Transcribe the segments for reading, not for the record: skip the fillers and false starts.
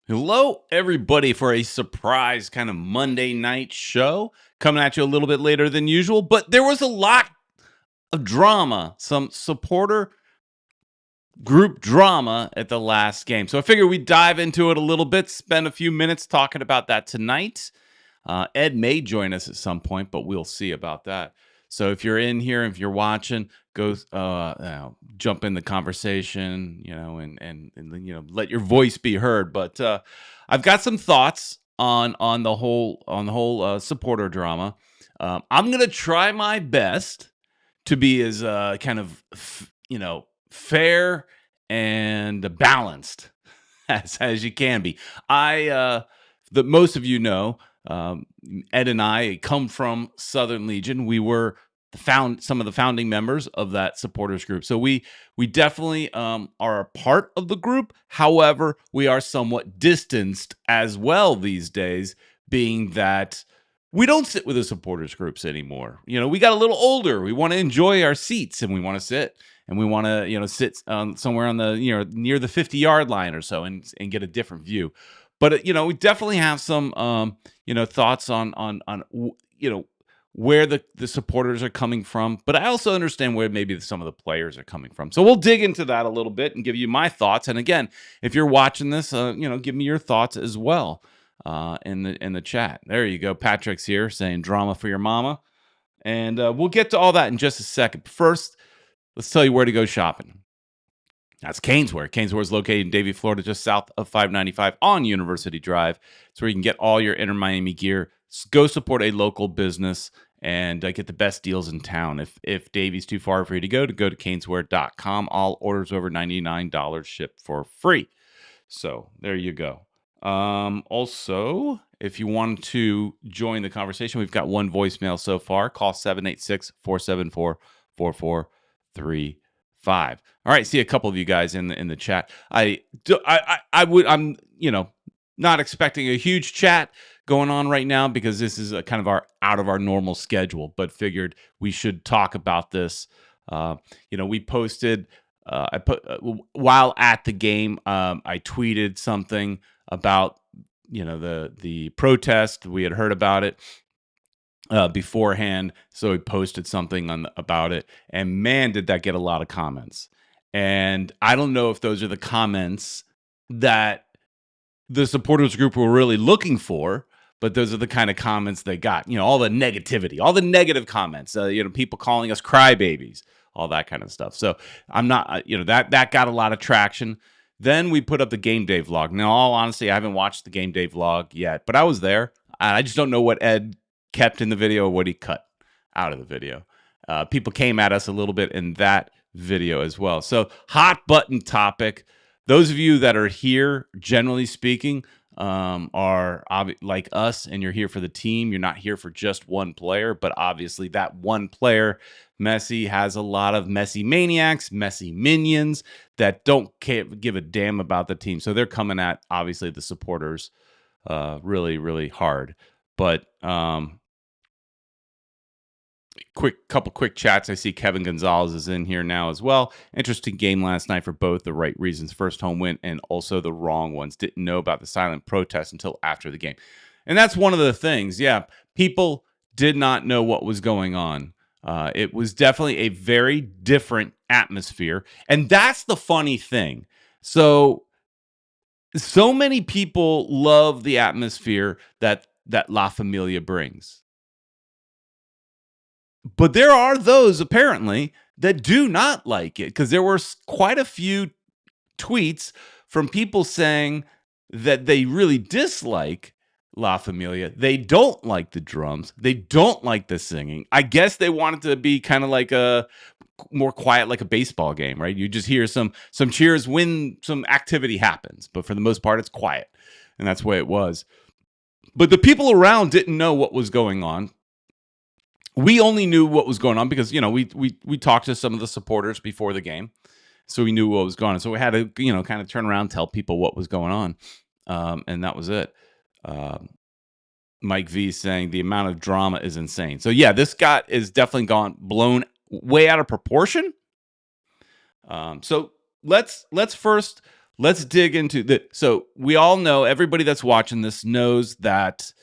Hello, everybody, for a surprise kind of Monday night show coming at you a little bit later than usual. But there was a lot of drama, some supporter group drama at the last game. So I figured we'd dive into it a little bit, spend a few minutes talking about that tonight. Ed may join us at some point, but we'll see about that. So if you're in here, if you're watching, go jump in the conversation, and let your voice be heard. But I've got some thoughts on the whole supporter drama. I'm gonna try my best to be as fair and balanced as you can be. The most of you know, Ed and I come from Southern Legion. We were some of the founding members of that supporters group. So we definitely are a part of the group. However, we are somewhat distanced as well these days, being that we don't sit with the supporters groups anymore. We got a little older. We want to enjoy our seats and we want to sit and we want to, sit somewhere on the, near the 50-yard line or so and get a different view. But, we definitely have some, thoughts on where the supporters are coming from. But I also understand where maybe some of the players are coming from. So we'll dig into that a little bit and give you my thoughts. And again, if you're watching this, give me your thoughts as well in the chat. There you go. Patrick's here saying drama for your mama. And we'll get to all that in just a second. First, let's tell you where to go shopping. That's Caneswear. Caneswear is located in Davie, Florida, just south of 595 on University Drive. It's where you can get all your Inter Miami gear. Go support a local business and get the best deals in town. If Davie's too far for you to go to caneswear.com. All orders over $99 ship for free. So there you go. Also, if you want to join the conversation, we've got one voicemail so far. Call 786-474-4435. All right, see a couple of you guys in the chat. I'm not expecting a huge chat going on right now because this is a kind of out of our normal schedule, but figured we should talk about this. We posted while at the game, I tweeted something about the protest. We had heard about it beforehand, so we posted something about it, and man, did that get a lot of comments. And I don't know if those are the comments that the supporters group were really looking for, but those are the kind of comments they got. All the negativity, all the negative comments. People calling us crybabies, all that kind of stuff. So I'm not, that got a lot of traction. Then we put up the game day vlog. Now, all honesty, I haven't watched the game day vlog yet, but I was there. I just don't know what Ed kept in the video or what he cut out of the video. People came at us a little bit in that video as well. So hot button topic. Those of you that are here, generally speaking, are like us and you're here for the team. You're not here for just one player, but obviously that one player, Messi, has a lot of Messi maniacs, Messi minions that don't give a damn about the team. So they're coming at, obviously, the supporters really, really hard. But couple quick chats. I see Kevin Gonzalez is in here now as well. Interesting game last night for both the right reasons. First home win and also the wrong ones. Didn't know about the silent protest until after the game. And that's one of the things. Yeah, people did not know what was going on. It was definitely a very different atmosphere. And that's the funny thing. So many people love the atmosphere that La Familia brings. But there are those, apparently, that do not like it, because there were quite a few tweets from people saying that they really dislike La Familia. They don't like the drums. They don't like the singing. I guess they want it to be kind of like a more quiet, like a baseball game, right? You just hear some cheers when some activity happens. But for the most part, it's quiet. And that's the way it was. But the people around didn't know what was going on. We only knew what was going on because, we talked to some of the supporters before the game. So we knew what was going on. So we had to, kind of turn around and tell people what was going on. And that was it. Mike V saying the amount of drama is insane. So yeah, this guy is definitely blown way out of proportion. So let's first let's dig into the. So we all know, everybody that's watching this knows that,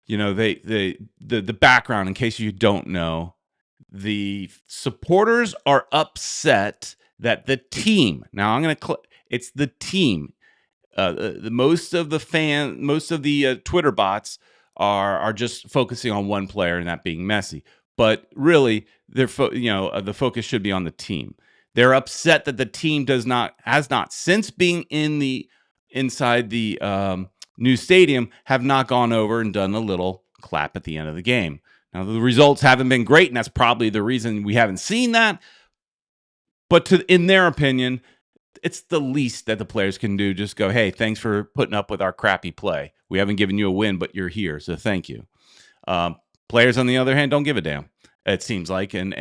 the background. In case you don't know, the supporters are upset that the team. Now I'm going to. It's the team. Most of the Twitter bots are just focusing on one player, and that being Messi. But really, the focus should be on the team. They're upset that the team has not since being inside the new stadium, have not gone over and done a little clap at the end of the game. Now the results haven't been great, and that's probably the reason we haven't seen that. But in their opinion, it's the least that the players can do. Just go, hey, thanks for putting up with our crappy play. We haven't given you a win, but you're here, so thank you. Players, on the other hand, don't give a damn. It seems like, and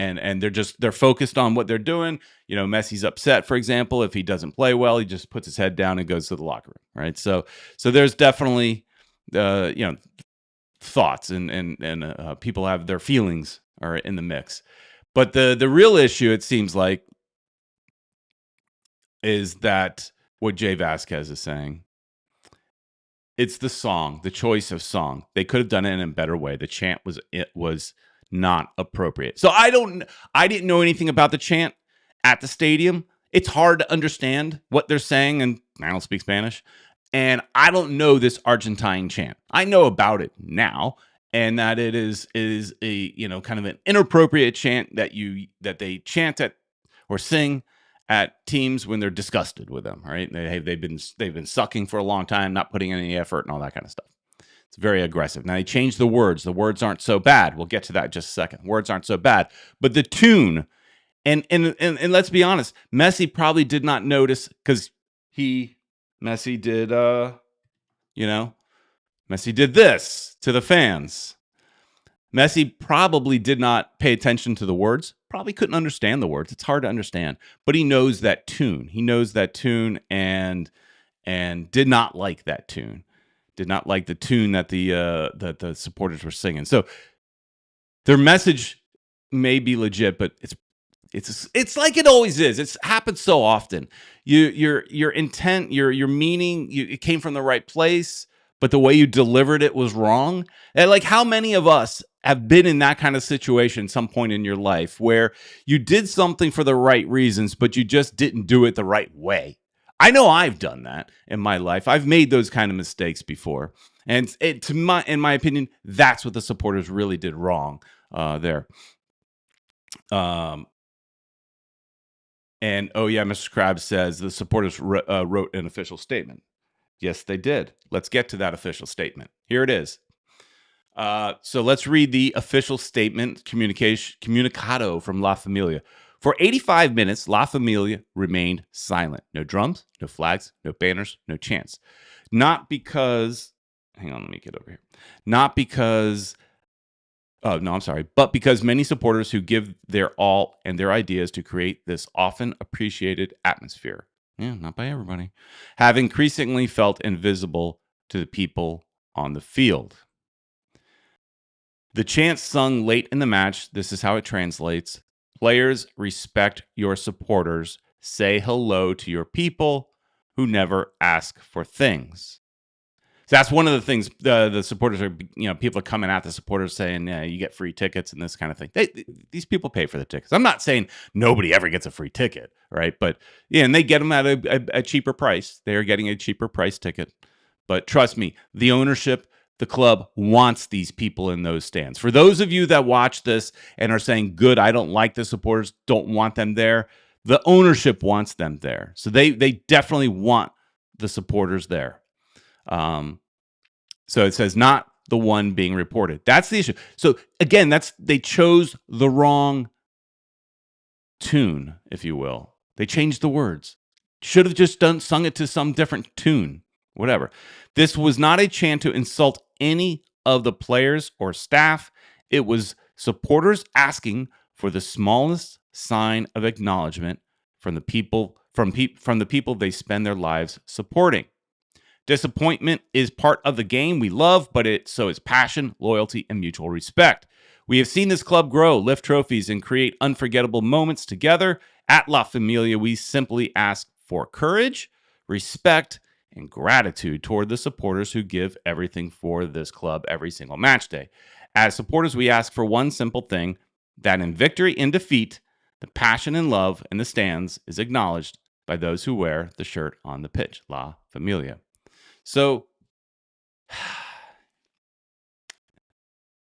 they're focused on what they're doing. Messi's upset, for example, if he doesn't play well, he just puts his head down and goes to the locker room, right? So there's definitely, thoughts and people have their feelings are in the mix. But the real issue, it seems like, is that what Jay Vasquez is saying. It's the song, the choice of song. They could have done it in a better way. The chant was not appropriate. So I didn't know anything about the chant at the stadium. It's hard to understand what they're saying, and I don't speak Spanish. And I don't know this Argentine chant. I know about it now, and that it is a kind of an inappropriate chant that they chant at or sing at teams when they're disgusted with them, right? They've been sucking for a long time, not putting in any effort and all that kind of stuff. It's very aggressive. Now they changed the words. The words aren't so bad. We'll get to that in just a second. Words aren't so bad, but the tune, and let's be honest, Messi probably did not notice because Messi did Messi did this to the fans. Messi probably did not pay attention to the words, probably couldn't understand the words. It's hard to understand, but he knows that tune. He knows that tune and did not like that tune. Did not like the tune that the supporters were singing. So their message may be legit, but it's like it always is. It's happened so often. Your intent, your meaning, it came from the right place, but the way you delivered it was wrong. And like, how many of us have been in that kind of situation some point in your life where you did something for the right reasons, but you just didn't do it the right way? I know I've done that in my life. I've made those kind of mistakes before. And in my opinion, that's what the supporters really did wrong there. And oh yeah, Mr. Krabs says the supporters wrote an official statement. Yes, they did. Let's get to that official statement. Here it is. So let's read the official statement, comunicado from La Familia. For 85 minutes, La Familia remained silent. No drums, no flags, no banners, no chants. Not because, hang on, let me get over here. Not because, oh, no, I'm sorry. But because many supporters who give their all and their ideas to create this often appreciated atmosphere. Yeah, not by everybody. Have increasingly felt invisible to the people on the field. The chant sung late in the match, this is how it translates. Players, respect your supporters. Say hello to your people who never ask for things. So that's one of the things the supporters are, people are coming at the supporters saying, yeah, you get free tickets and this kind of thing. These people pay for the tickets. I'm not saying nobody ever gets a free ticket, right? But yeah, and they get them at a cheaper price. They are getting a cheaper price ticket. But trust me, the ownership, the club wants these people in those stands. For those of you that watch this and are saying, good, I don't like the supporters, don't want them there, the ownership wants them there. So they definitely want the supporters there. So it says not the one being reported. That's the issue. So again, they chose the wrong tune, if you will. They changed the words. Should have just sung it to some different tune, whatever. This was not a chant to insult any of the players or staff. It was supporters asking for the smallest sign of acknowledgement from the people they spend their lives supporting. Disappointment is part of the game we love, but so is passion, loyalty, and mutual respect. We have seen this club grow, lift trophies, and create unforgettable moments together. At La Familia, we simply ask for courage, respect, and gratitude toward the supporters who give everything for this club every single match day. As supporters, we ask for one simple thing, that in victory and defeat, the passion and love in the stands is acknowledged by those who wear the shirt on the pitch. La Familia. So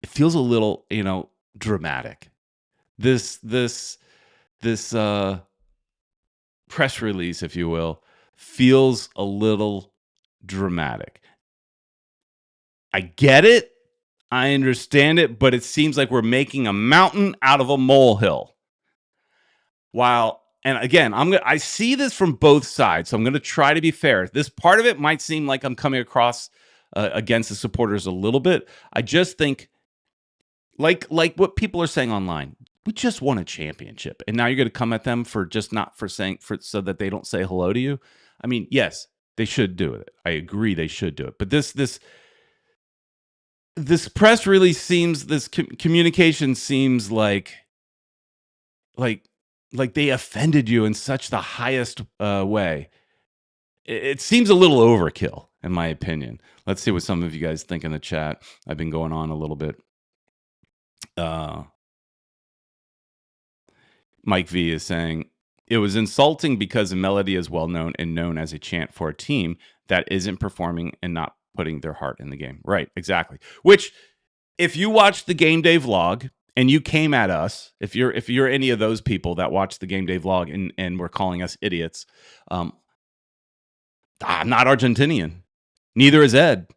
it feels a little, dramatic. This press release, if you will, feels a little dramatic. I get it. I understand it, but it seems like we're making a mountain out of a molehill. And again, I see this from both sides, so I'm going to try to be fair. This part of it might seem like I'm coming across against the supporters a little bit. I just think, like what people are saying online, we just won a championship, and now you're going to come at them for just not for saying so that they don't say hello to you. I mean, yes, they should do it. I agree, they should do it. But this press release seems, this communication seems like they offended you in such the highest way. It seems a little overkill, in my opinion. Let's see what some of you guys think in the chat. I've been going on a little bit. Mike V is saying, it was insulting because the melody is well known and known as a chant for a team that isn't performing and not putting their heart in the game. Right, exactly. Which, if you watch the game day vlog and you came at us, if you're any of those people that watch the game day vlog and were calling us idiots, I'm not Argentinian. Neither is Ed.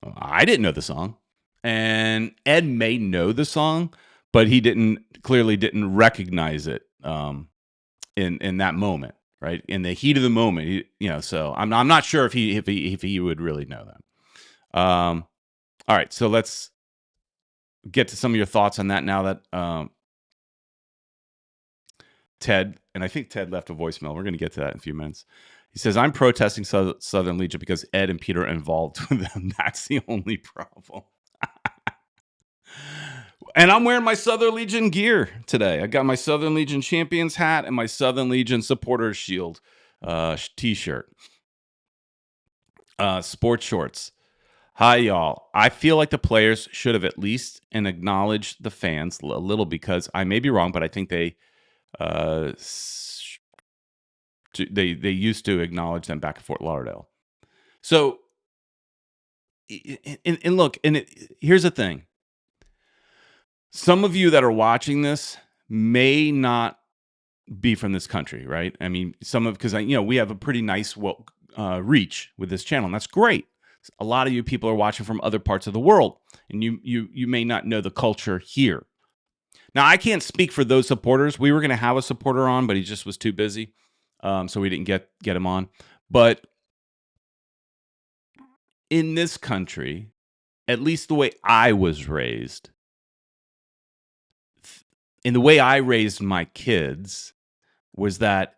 I didn't know the song. And Ed may know the song, but he clearly didn't recognize it in that moment, right? In the heat of the moment, so I'm not sure if he would really know that. All right, so let's get to some of your thoughts on that now that Ted, and I think Ted left a voicemail. We're going to get to that in a few minutes. He says, I'm protesting Southern Legion because Ed and Peter are involved with them. That's the only problem. And I'm wearing my Southern Legion gear today. I got my Southern Legion Champions hat and my Southern Legion Supporters Shield t-shirt. Sports shorts. Hi, y'all. I feel like the players should have at least acknowledged the fans a little, because I may be wrong, but I think they used to acknowledge them back at Fort Lauderdale. So, and look, here's the thing. Some of you that are watching this may not be from this country, right? I mean, because we have a pretty nice reach with this channel, and that's great. A lot of you people are watching from other parts of the world, and you may not know the culture here. Now, I can't speak for those supporters. We were going to have a supporter on, but he just was too busy, so we didn't get him on. But in this country, at least the way I was raised, in the way I raised my kids, was that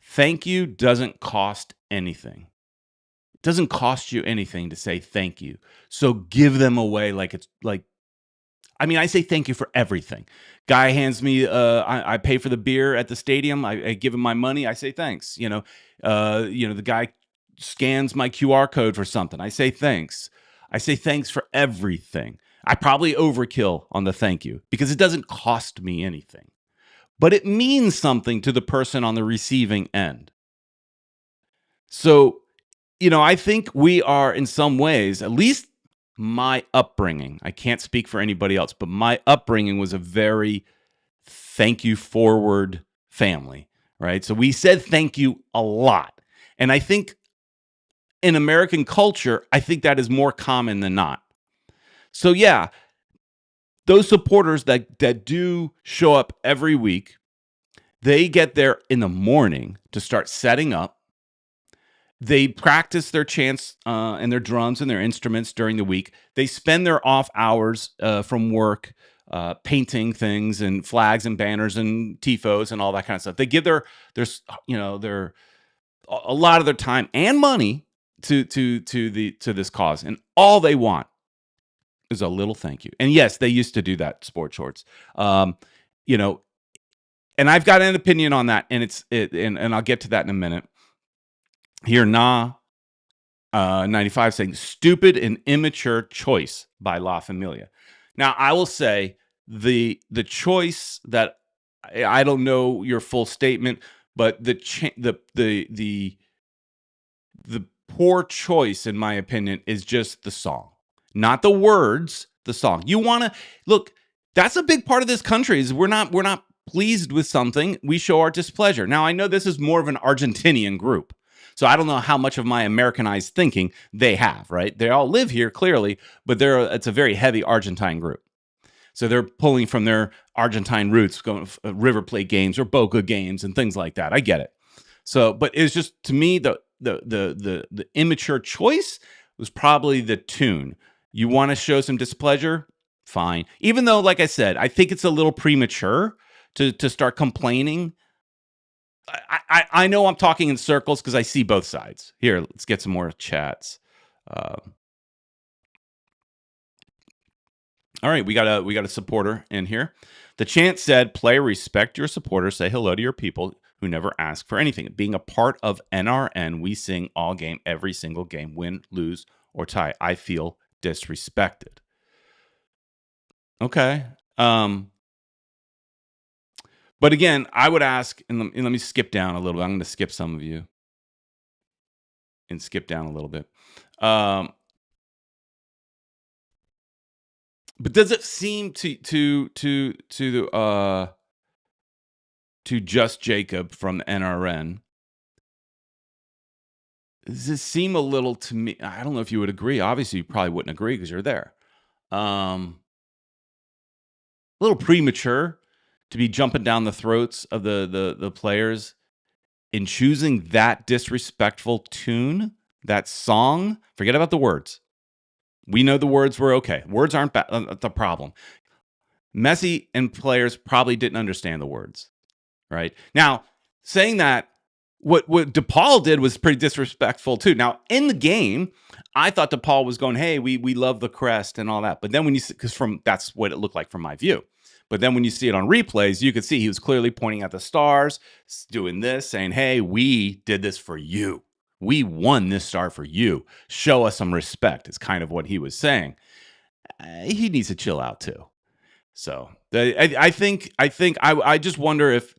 thank you doesn't cost anything. It doesn't cost you anything to say thank you. So give them away like it's like, I say thank you for everything. Guy hands me, I pay for the beer at the stadium. I give him my money. I say thanks. The guy scans my QR code for something. I say thanks. I say thanks for everything. I probably overkill on the thank you because it doesn't cost me anything, but it means something to the person on the receiving end. So, I think we are, in some ways, at least my upbringing, I can't speak for anybody else, but my upbringing was a very thank you forward family, right? So we said thank you a lot. And I think in American culture, I think that is more common than not. So yeah, those supporters that do show up every week, they get there in the morning to start setting up. They practice their chants and their drums and their instruments during the week. They spend their off hours from work painting things and flags and banners and tifos and all that kind of stuff. They give their a lot of their time and money to this cause, and all they want is a little thank you. And yes, they used to do that, sports shorts. And I've got an opinion on that, and and I'll get to that in a minute. Here, 95 saying stupid and immature choice by La Familia. Now, I will say the choice that I don't know your full statement, but the poor choice, in my opinion, is just the song, not the words. The song. You want to look. That's a big part of this country. Is we're not pleased with something, we show our displeasure. Now, I know this is more of an Argentinian group, so I don't know how much of my Americanized thinking they have. Right? They all live here clearly, but it's a very heavy Argentine group. So they're pulling from their Argentine roots, going River Plate games or Boca games and things like that. I get it. So, but it's just, to me, the immature choice was probably the tune. You want to show some displeasure? Fine. Even though, like I said, I think it's a little premature to start complaining. I know I'm talking in circles because I see both sides. Here, let's get some more chats. All right, we got a supporter in here. The chant said, "Play, respect your supporters, say hello to your people who never ask for anything. Being a part of NRN, we sing all game, every single game, win, lose, or tie. I feel disrespected." Okay. But again, I would ask, and let me skip down a little bit. I'm going to skip some of you and skip down a little bit. But does it seem to Just Jacob from NRN? Does it seem a little to me? I don't know if you would agree. Obviously, you probably wouldn't agree because you're there. A little premature to be jumping down the throats of the players in choosing that disrespectful tune, that song. Forget about the words. We know the words were okay. Words aren't the problem. Messi and players probably didn't understand the words, right? Now, saying that, what DePaul did was pretty disrespectful too. Now, in the game, I thought DePaul was going, "Hey, we love the crest and all that." But then when you, because that's what it looked like from my view. But then when you see it on replays, you could see he was clearly pointing at the stars, doing this, saying, "Hey, we did this for you. We won this star for you. Show us some respect," is kind of what he was saying. He needs to chill out too. So I think I just wonder if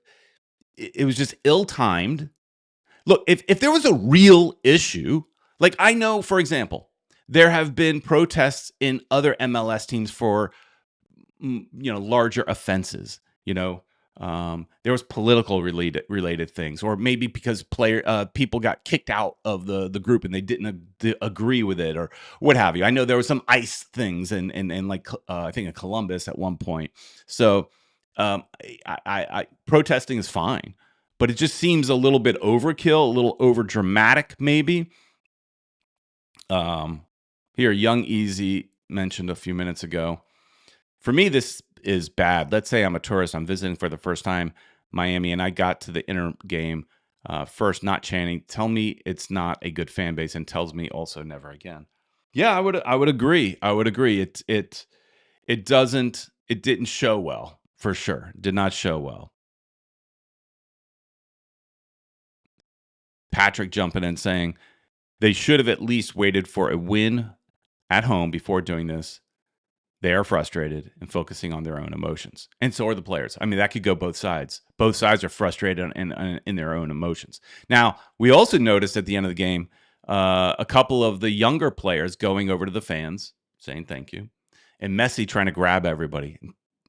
it was just ill-timed. Look, if there was a real issue, like I know, for example, there have been protests in other MLS teams for larger offenses. There was political related things, or maybe because people got kicked out of the group and they didn't agree with it, or what have you. I know there was some ICE things and like I think in Columbus at one point. So I protesting is fine, but it just seems a little bit overkill, a little over dramatic, maybe. Here, Young Easy mentioned a few minutes ago. For me, this is bad. Let's say I'm a tourist. I'm visiting for the first time Miami, and I got to the inner game first, not chanting. Tell me it's not a good fan base, and tells me also never again. Yeah, I would agree. I would agree. It didn't show well, for sure. Did not show well. Patrick jumping in saying they should have at least waited for a win at home before doing this. They are frustrated and focusing on their own emotions. And so are the players. I mean, that could go both sides. Both sides are frustrated in their own emotions. Now, we also noticed at the end of the game, a couple of the younger players going over to the fans, saying thank you, and Messi trying to grab everybody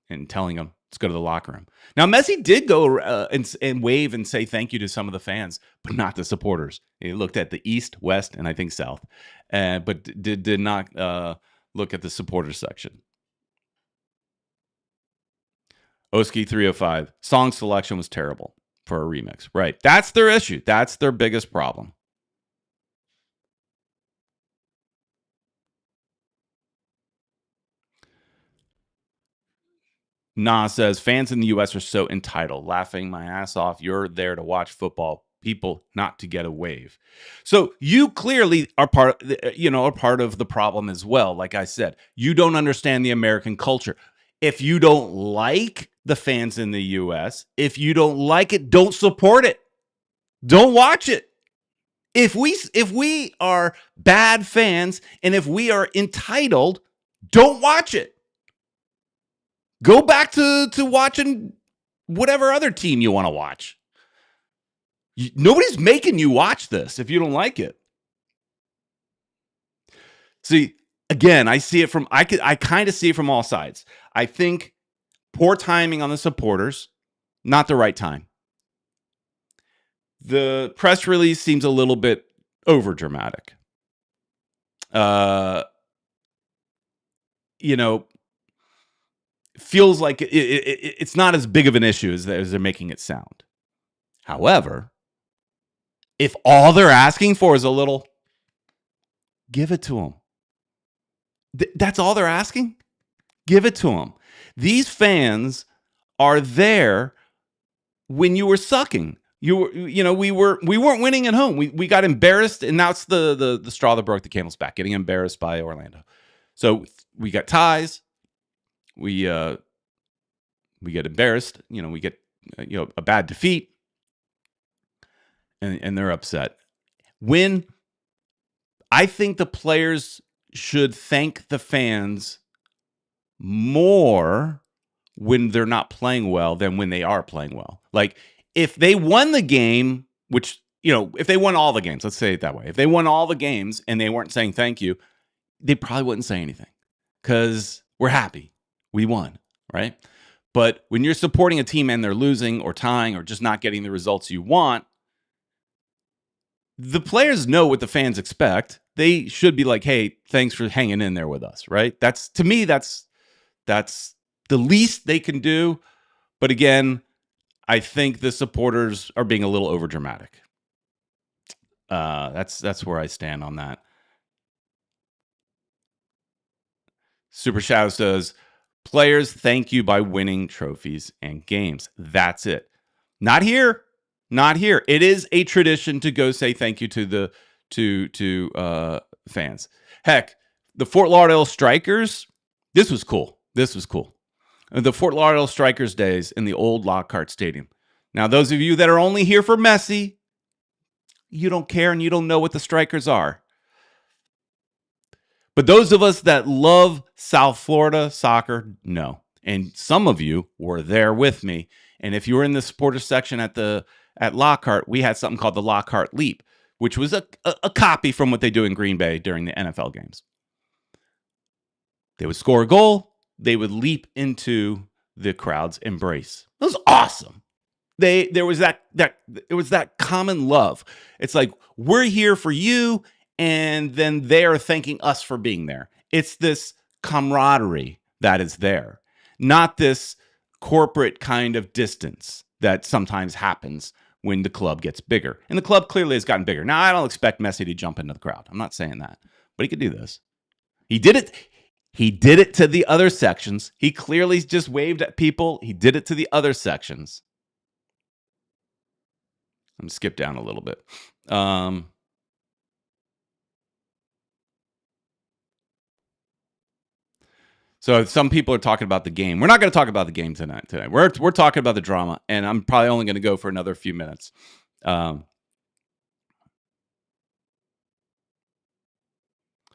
and telling them, let's go to the locker room. Now, Messi did go and wave and say thank you to some of the fans, but not the supporters. He looked at the east, west, and I think south, but did not look at the supporter section. Oski 305, song selection was terrible for a remix. Right. That's their issue. That's their biggest problem. Nah says, fans in the U.S. are so entitled. Laughing my ass off. You're there to watch football. People not to get a wave. So you clearly are part of the problem as well. Like I said, you don't understand the American culture. If you don't like the fans in the U.S., if you don't like it, don't support it. Don't watch it. If we are bad fans and if we are entitled, don't watch it. Go back to watching whatever other team you want to watch. Nobody's making you watch this if you don't like it. See, again, I kind of see it from all sides. I think poor timing on the supporters, not the right time. The press release seems a little bit over dramatic. Feels like it's not as big of an issue as they're making it sound. However, if all they're asking for is a little, give it to them. That's all they're asking. Give it to them. These fans are there when you were sucking. We weren't winning at home. We got embarrassed, and that's the straw that broke the camel's back. Getting embarrassed by Orlando. So we got ties. We get embarrassed. We get a bad defeat, and they're upset. When I think the players should thank the fans more when they're not playing well than when they are playing well. Like if they won the game, which if they won all the games, let's say it that way. If they won all the games and they weren't saying thank you, they probably wouldn't say anything because we're happy. We won, right? But when you're supporting a team and they're losing or tying or just not getting the results you want, the players know what the fans expect. They should be like, hey, thanks for hanging in there with us, right? That's the least they can do. But again, I think the supporters are being a little overdramatic. That's where I stand on that. Super Shadow says, players thank you by winning trophies and games. That's it. Not here. Not here. It is a tradition to go say thank you to the fans. Heck, the Fort Lauderdale Strikers, this was cool. The Fort Lauderdale Strikers days in the old Lockhart Stadium. Now, those of you that are only here for Messi, you don't care and you don't know what the Strikers are. But those of us that love South Florida soccer, know. And some of you were there with me. And if you were in the supporter section at Lockhart, we had something called the Lockhart Leap, which was a copy from what they do in Green Bay during the NFL games. They would score a goal, they would leap into the crowd's embrace. It was awesome. There was that common love. It's like, we're here for you, and then they're thanking us for being there. It's this camaraderie that is there, not this corporate kind of distance that sometimes happens when the club gets bigger. And the club clearly has gotten bigger. Now, I don't expect Messi to jump into the crowd. I'm not saying that. But he could do this. He did it. He did it to the other sections. He clearly just waved at people. He did it to the other sections. I'm going to skip down a little bit. So some people are talking about the game. We're not going to talk about the game tonight. We're talking about the drama, and I'm probably only going to go for another few minutes.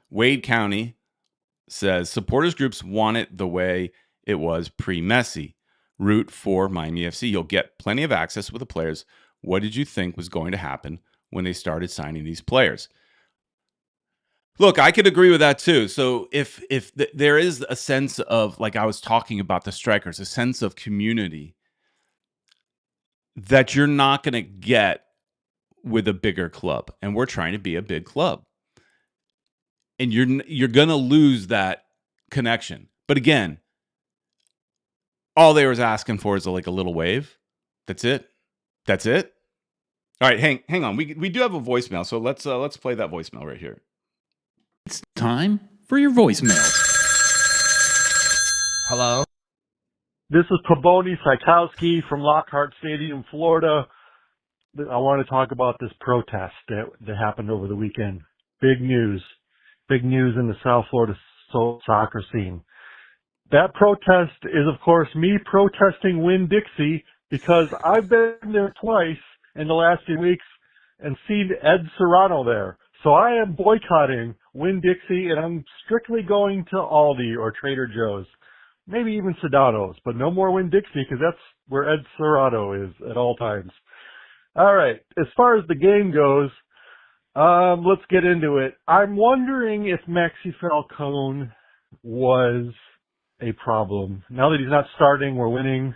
Wade County says supporters groups want it the way it was pre-Messi. Root for Miami FC. You'll get plenty of access with the players. What did you think was going to happen when they started signing these players? Look, I could agree with that too. So if there is a sense of, like I was talking about the Strikers, a sense of community that you're not going to get with a bigger club, and we're trying to be a big club, and you're going to lose that connection. But again, all they was asking for is like a little wave. That's it. All right, hang on. We do have a voicemail, so let's play that voicemail right here. It's time for your voicemail. Hello? This is Paboni Saikowski from Lockhart Stadium, Florida. I want to talk about this protest that happened over the weekend. Big news in the South Florida soccer scene. That protest is, of course, me protesting Win-Dixie, because I've been there twice in the last few weeks and seen Ed Serrano there. So I am boycotting Winn-Dixie, and I'm strictly going to Aldi or Trader Joe's. Maybe even Sedano's, but no more Winn-Dixie because that's where Ed Serrano is at all times. All right, as far as the game goes, let's get into it. I'm wondering if Maxi Falcone was a problem. Now that he's not starting, we're winning.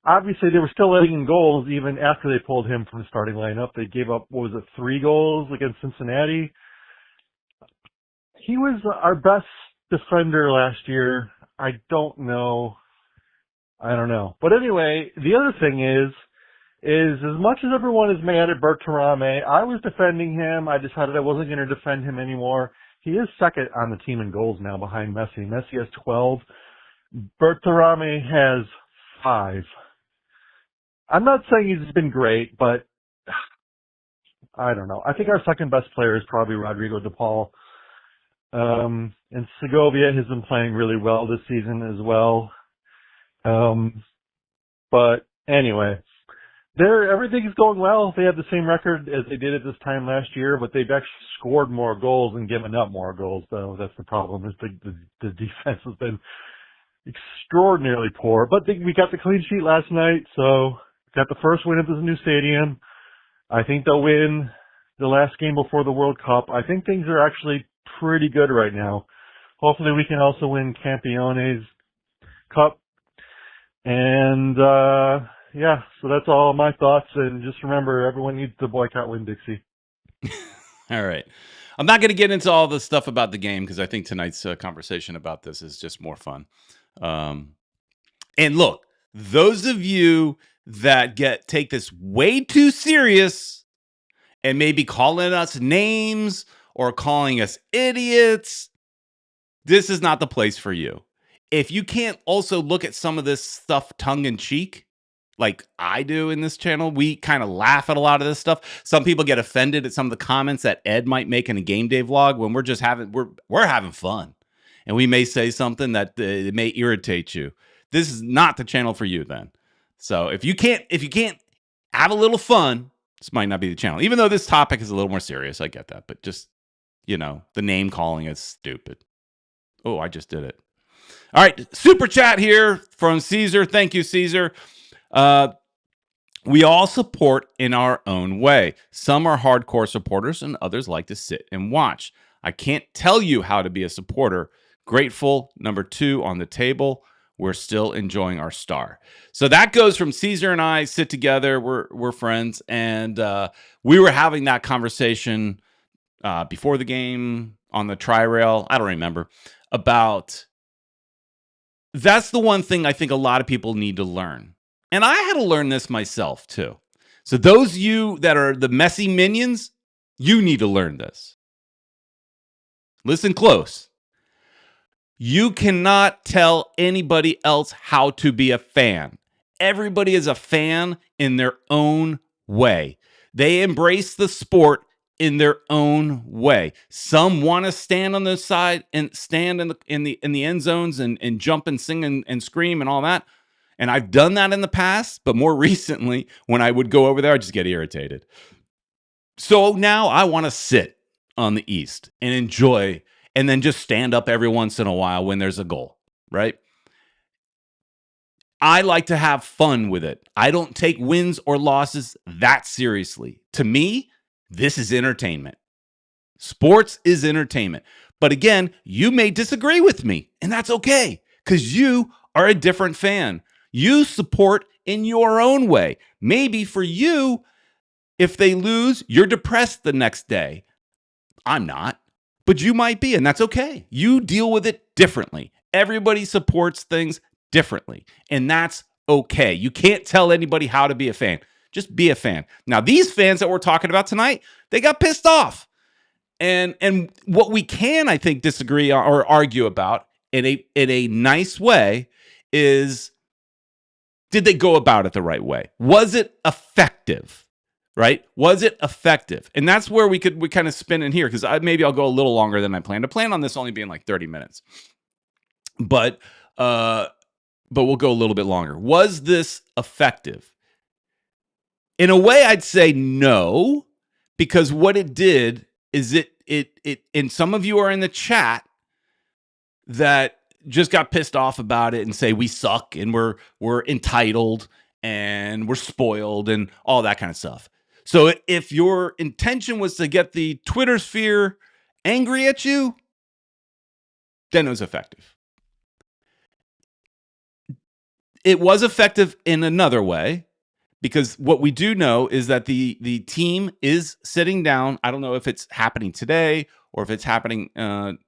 Obviously, they were still letting in goals even after they pulled him from the starting lineup. They gave up, 3 goals against Cincinnati? He was our best defender last year. I don't know. But anyway, the other thing is as much as everyone is mad at Bertarame, I was defending him. I decided I wasn't going to defend him anymore. He is second on the team in goals now behind Messi. Messi has 12. Bertarame has 5. I'm not saying he's been great, but I don't know. I think our second best player is probably Rodrigo de Paul. And Segovia has been playing really well this season as well. But anyway, everything's going well. They have the same record as they did at this time last year, but they've actually scored more goals and given up more goals, though. That's the problem, is the defense has been extraordinarily poor. But we got the clean sheet last night, so got the first win at this new stadium. I think they'll win the last game before the World Cup. I think things are actually pretty good right now. Hopefully we can also win Campione's Cup. And, yeah, so that's all my thoughts. And just remember, everyone needs to boycott Winn-Dixie. All right. I'm not going to get into all the stuff about the game because I think tonight's conversation about this is just more fun. And look, those of you that take this way too serious and maybe calling us names or calling us idiots, this is not the place for you. If you can't also look at some of this stuff tongue-in-cheek, like I do in this channel, we kind of laugh at a lot of this stuff. Some people get offended at some of the comments that Ed might make in a game day vlog when we're having fun. And we may say something that it may irritate you. This is not the channel for you then. So if you can't have a little fun, this might not be the channel. Even though this topic is a little more serious, I get that. But just, the name calling is stupid. Oh, I just did it. All right, super chat here from Caesar. Thank you, Caesar. We all support in our own way. Some are hardcore supporters and others like to sit and watch. I can't tell you how to be a supporter. Grateful, number 2 on the table. We're still enjoying our star. So that goes from Caesar and I sit together. We're friends. And we were having that conversation before the game on the tri-rail. I don't remember. About that's the one thing I think a lot of people need to learn. And I had to learn this myself too. So those of you that are the messy minions, you need to learn this. Listen close. You cannot tell anybody else how to be a fan. Everybody is a fan in their own way. They embrace the sport in their own way. Some want to stand on the side and stand in the end zones and jump and sing and scream and all that. And I've done that in the past, but more recently, when I would go over there, I just get irritated. So now I want to sit on the East and enjoy, and then just stand up every once in a while when there's a goal, right? I like to have fun with it. I don't take wins or losses that seriously. To me, this is entertainment. Sports is entertainment. But again, you may disagree with me, and that's okay, because you are a different fan. You support in your own way. Maybe for you, if they lose, you're depressed the next day. I'm not, but you might be, and that's okay. You deal with it differently. Everybody supports things differently, and that's okay. You can't tell anybody how to be a fan. Just be a fan. Now, these fans that we're talking about tonight, they got pissed off. And what we can, I think, disagree or argue about in a nice way is, did they go about it the right way? Was it effective? Right? Was it effective? And that's where we kind of spin in here, because maybe I'll go a little longer than I planned. I plan on this only being like 30 minutes. But we'll go a little bit longer. Was this effective? In a way, I'd say no, because what it did is it and some of you are in the chat that just got pissed off about it and say we suck and we're entitled and we're spoiled and all that kind of stuff. So if your intention was to get the Twitter sphere angry at you, then it was effective. It was effective in another way, because what we do know is that the team is sitting down. I don't know if it's happening today or if it's happening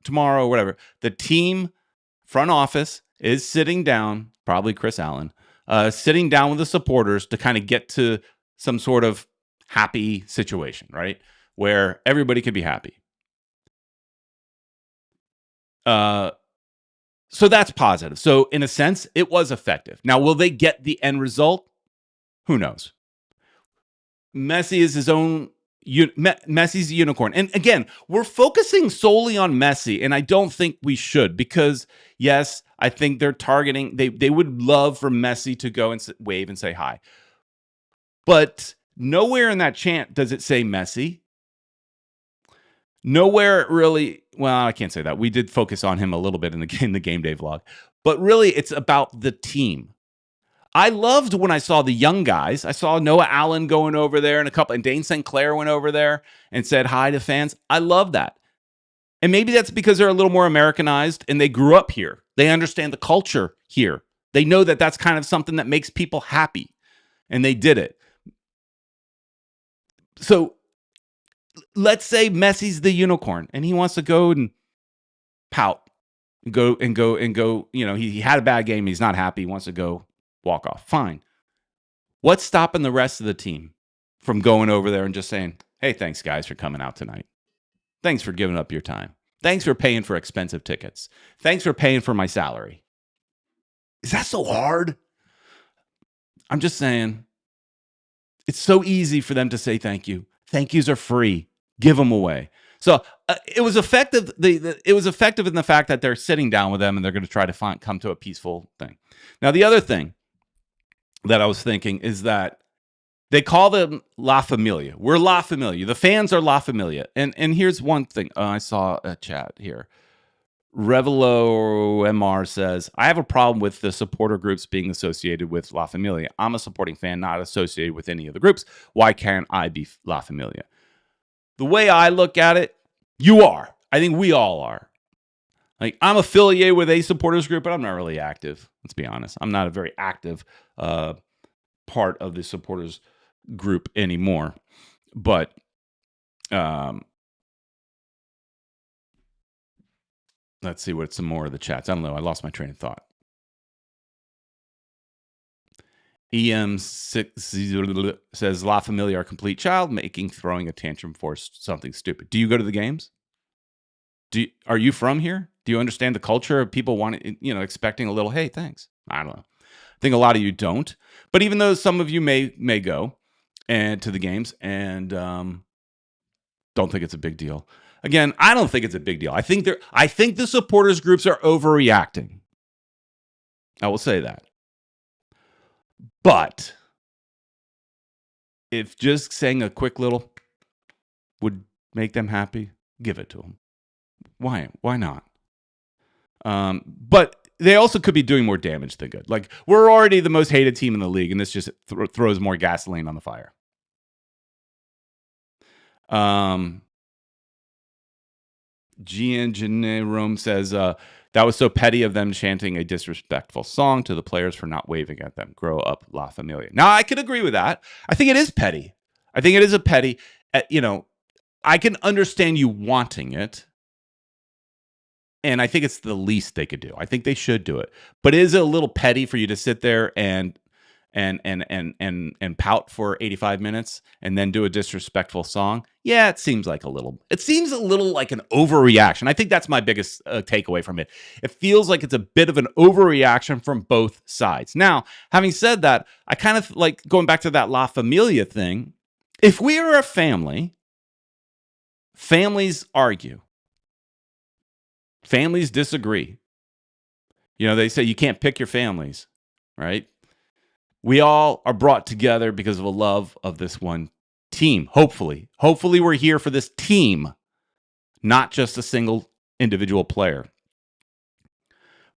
tomorrow or whatever. The team front office is sitting down, probably Chris Allen, sitting down with the supporters to kind of get to some sort of happy situation, right? Where everybody can be happy. So that's positive. So in a sense, it was effective. Now, will they get the end result? Who knows? Messi is his own. Messi's a unicorn. And again, we're focusing solely on Messi, and I don't think we should, because yes, I think they're targeting. They would love for Messi to go and wave and say hi, but nowhere in that chant does it say Messi. Nowhere really. Well, I can't say that. We did focus on him a little bit in the game day vlog, but really it's about the team. I loved when I saw the young guys. I saw Noah Allen going over there and Dane St. Clair went over there and said hi to fans. I love that. And maybe that's because they're a little more Americanized and they grew up here. They understand the culture here. They know that that's kind of something that makes people happy, and they did it. So let's say Messi's the unicorn and he wants to go and pout and go. You know, he had a bad game. He's not happy. He wants to go walk off. Fine. What's stopping the rest of the team from going over there and just saying, hey, thanks guys for coming out tonight. Thanks for giving up your time. Thanks for paying for expensive tickets. Thanks for paying for my salary. Is that so hard? I'm just saying, it's so easy for them to say thank you. Thank yous are free. Give them away. So it was effective. It was effective in the fact that they're sitting down with them and they're going to try to come to a peaceful thing. Now, the other thing that I was thinking is that they call them La Familia. We're La Familia. The fans are La Familia. And here's one thing. I saw a chat here. Revelo MR says, I have a problem with the supporter groups being associated with La Familia. I'm a supporting fan, not associated with any of the groups. Why can't I be La Familia? The way I look at it, you are. I think we all are. Like, I'm affiliated with a supporters group, but I'm not really active. Let's be honest. I'm not a very active part of the supporters group anymore. But let's see what some more of the chats. I don't know. I lost my train of thought. EM6 says La Familia are complete child making throwing a tantrum for something stupid. Do you go to the games? Are you from here? Do you understand the culture of people wanting, expecting a little, hey, thanks? I don't know. I think a lot of you don't. But even though some of you may go and to the games and don't think it's a big deal. Again, I don't think it's a big deal. I think the supporters groups are overreacting. I will say that. But if just saying a quick little would make them happy, give it to them. Why not? But they also could be doing more damage than good. Like, we're already the most hated team in the league, and this just throws more gasoline on the fire. Gian Rome says, that was so petty of them chanting a disrespectful song to the players for not waving at them. Grow up, La Familia. Now, I could agree with that. I think it is petty. I think it is a petty, I can understand you wanting it. And I think it's the least they could do. I think they should do it. But is it a little petty for you to sit there and pout for 85 minutes and then do a disrespectful song? Yeah, it seems like a little like an overreaction. I think that's my biggest takeaway from it. It feels like it's a bit of an overreaction from both sides. Now, having said that, I kind of like going back to that La Familia thing. If we are a family, families argue. Families disagree. They say you can't pick your families, right? we all are brought together because of a love of this one team. Hopefully we're here for this team, not just a single individual player.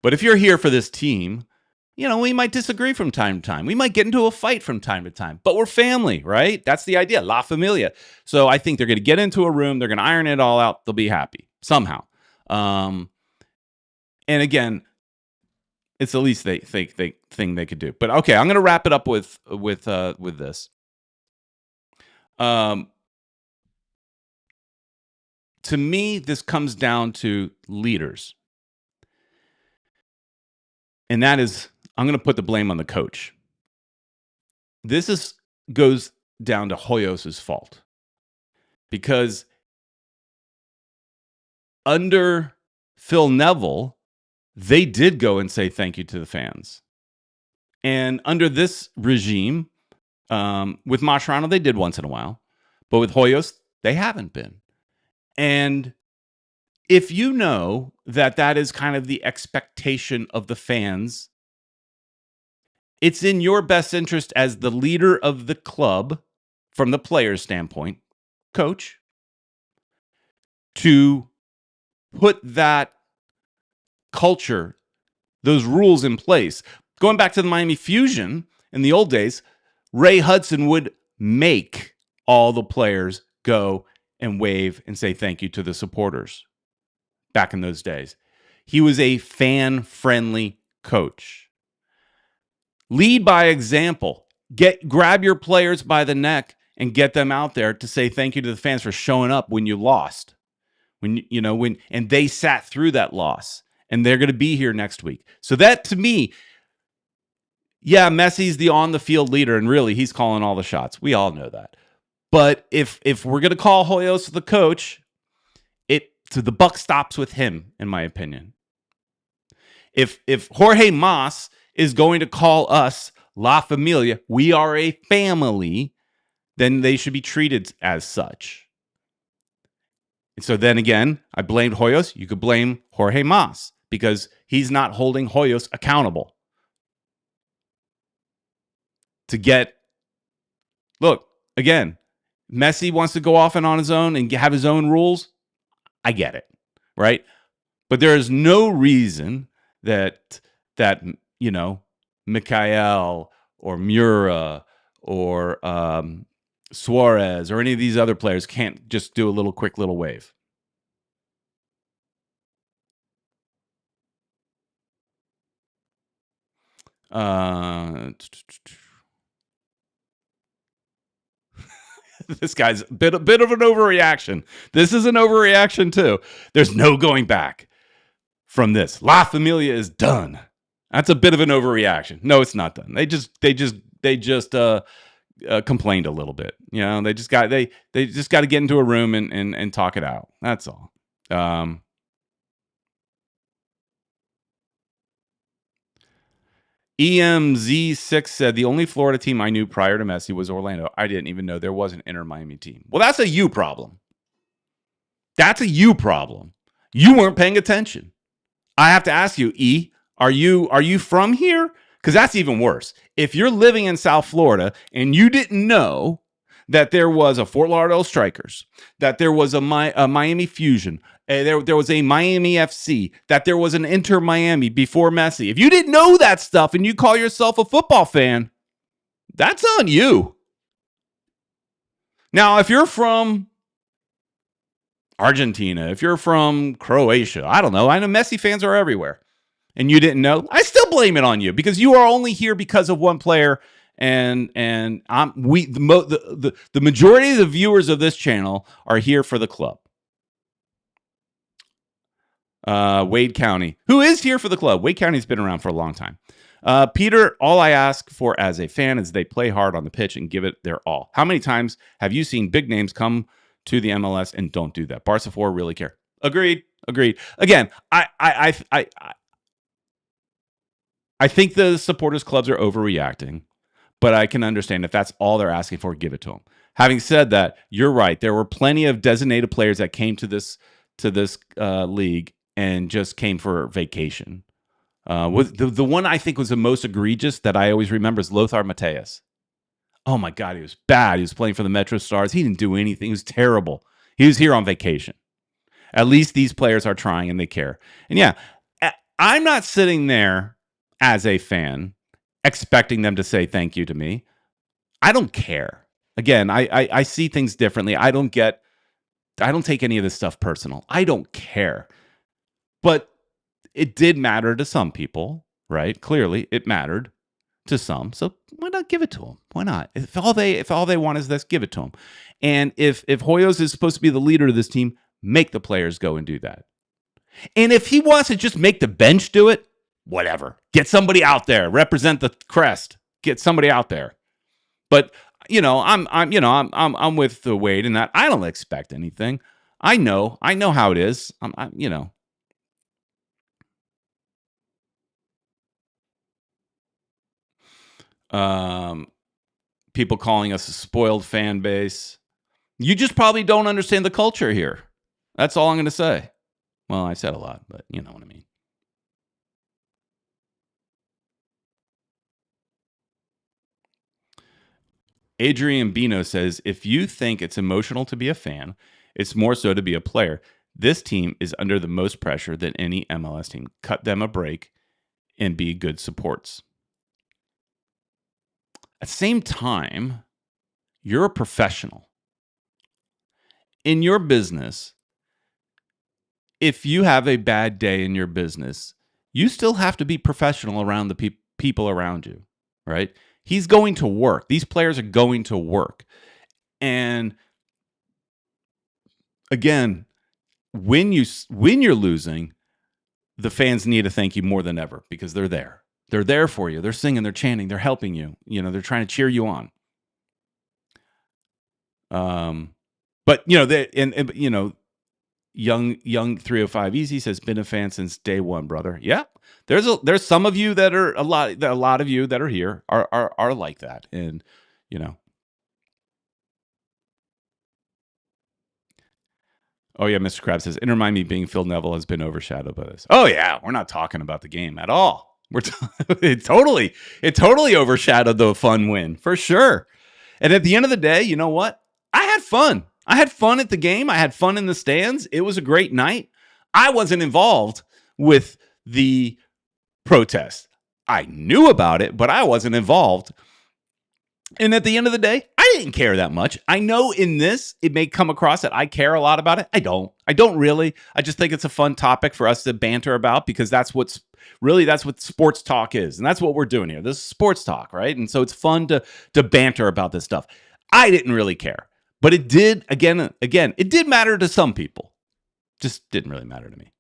But if you're here for this team, we might disagree from time to time. We might get into a fight from time to time, but we're family, right? That's the idea, La Familia. So I think they're going to get into a room. They're going to iron it all out. They'll be happy somehow. And again, it's the least thing they could do. But okay, I'm going to wrap it up with this. To me, this comes down to leaders. And that is, I'm going to put the blame on the coach. This goes down to Hoyos' fault. Because under Phil Neville, they did go and say thank you to the fans. And under this regime, with Mascherano, they did once in a while. But with Hoyos, they haven't been. And if you know that is kind of the expectation of the fans, it's in your best interest as the leader of the club, from the player's standpoint, coach, to put that culture, those rules in place. Going back to the Miami Fusion, in the old days, Ray Hudson would make all the players go and wave and say thank you to the supporters. Back in those days, he was a fan-friendly coach. Lead by example. Grab your players by the neck and get them out there to say thank you to the fans for showing up when you lost. And they sat through that loss, and they're going to be here next week. So that, to me, yeah, Messi's the on-the-field leader, and really, he's calling all the shots. We all know that. But if we're going to call Hoyos the coach, so the buck stops with him, in my opinion. If Jorge Mas is going to call us La Familia, we are a family, then they should be treated as such. And so then again, I blamed Hoyos. You could blame Jorge Mas because he's not holding Hoyos accountable. Look, again, Messi wants to go off and on his own and have his own rules. I get it, right? But there is no reason that Mikael or Mura or Suarez or any of these other players can't just do a quick little wave. This guy's a bit of an overreaction. This is an overreaction too. There's no going back from this. La Familia is done. That's a bit of an overreaction. No, it's not done. They just complained a little bit. They just got to get into a room and talk it out. That's all. EMZ6 said, the only Florida team I knew prior to Messi was Orlando. I didn't even know there was an Inter Miami team. Well, that's a you problem. That's a you problem. You weren't paying attention. I have to ask you, E, are you from here? Because that's even worse. If you're living in South Florida and you didn't know that there was a Fort Lauderdale Strikers, that there was a Miami Fusion, there was a Miami FC, that there was an Inter Miami before Messi. If you didn't know that stuff and you call yourself a football fan, that's on you. Now, if you're from Argentina, if you're from Croatia, I don't know. I know Messi fans are everywhere. And you didn't know, I still blame it on you because you are only here because of one player. And the majority of the viewers of this channel are here for the club. Wade County, who is here for the club. Wade County's been around for a long time. Peter, all I ask for as a fan is they play hard on the pitch and give it their all. How many times have you seen big names come to the MLS and don't do that? Barca 4 really care. Agreed. Again, I think the supporters clubs are overreacting, but I can understand if that's all they're asking for, give it to them. Having said that, you're right. There were plenty of designated players that came to this league and just came for vacation. The one I think was the most egregious that I always remember is Lothar Matthäus. Oh my God, he was bad. He was playing for the Metro Stars. He didn't do anything. He was terrible. He was here on vacation. At least these players are trying and they care. And yeah, I'm not sitting there as a fan expecting them to say thank you to me. I don't care. Again, I see things differently. I don't take any of this stuff personal. I don't care. But it did matter to some people, right? Clearly, it mattered to some. So why not give it to them? Why not? If all they want is this, give it to them. And if Hoyos is supposed to be the leader of this team, make the players go and do that. And if he wants to just make the bench do it, whatever. Get somebody out there, represent the crest. Get somebody out there. But I'm with the Wade in that I don't expect anything. I know how it is. People calling us a spoiled fan base. You just probably don't understand the culture here. That's all I'm going to say. Well, I said a lot, but you know what I mean. Adrian Bino says, if you think it's emotional to be a fan, it's more so to be a player. This team is under the most pressure than any MLS team. Cut them a break and be good supports. At the same time, you're a professional. In your business, if you have a bad day in your business, you still have to be professional around the people around you, right? He's going to work. These players are going to work. And again, when you're losing, the fans need to thank you more than ever because they're there. They're there for you. They're singing, they're chanting, they're helping you. They're trying to cheer you on. But young 305 Easy says, been a fan since day one, brother. Yeah. There's some of you that are a lot of you that are here are like that. And oh yeah, Mr. Krabs says, Inter Miami being Phil Neville has been overshadowed by this. Oh yeah, we're not talking about the game at all. It totally overshadowed the fun win for sure. And at the end of the day, you know what? I had fun. I had fun at the game. I had fun in the stands. It was a great night. I wasn't involved with the protest. I knew about it, but I wasn't involved. And at the end of the day, I didn't care that much. I know in this, it may come across that I care a lot about it. I don't really. I just think it's a fun topic for us to banter about because that's what sports talk is. And that's what we're doing here. This is sports talk, right? And so it's fun to banter about this stuff. I didn't really care. But it did, again, it did matter to some people. Just didn't really matter to me.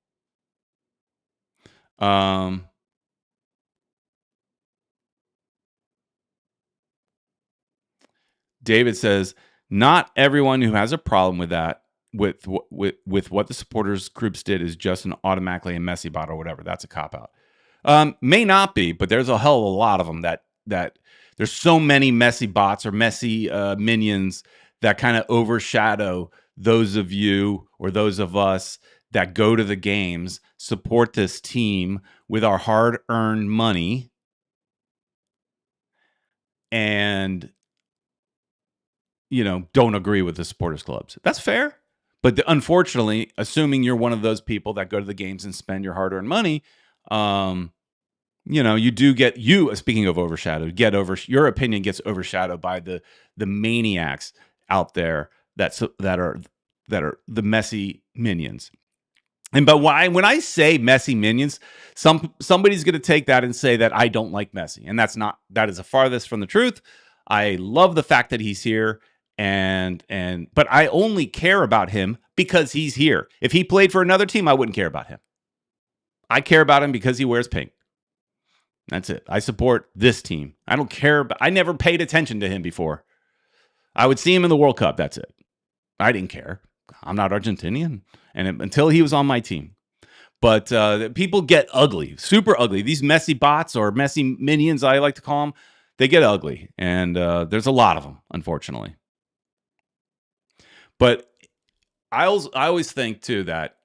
David says, not everyone who has a problem with that, with what the supporters groups did is just automatically a messy bot or whatever. That's a cop-out. May not be, but there's a hell of a lot of them that there's so many messy bots or messy minions that kind of overshadow those of you or those of us that go to the games, support this team with our hard-earned money, and don't agree with the supporters clubs. That's fair. But unfortunately, assuming you're one of those people that go to the games and spend your hard-earned money, you do get, speaking of overshadowed, your opinion gets overshadowed by the maniacs out there that are the messy minions. But when I say messy minions, somebody's going to take that and say that I don't like Messi, and that is the farthest from the truth. I love the fact that he's here, but I only care about him because he's here. If he played for another team, I wouldn't care about him. I care about him because he wears pink. That's it. I support this team. I don't care. I never paid attention to him before. I would see him in the World Cup. That's it. I didn't care. I'm not Argentinian, and until he was on my team. But people get ugly, super ugly. These messy bots or messy minions, I like to call them, they get ugly, and there's a lot of them, unfortunately. But I always think too that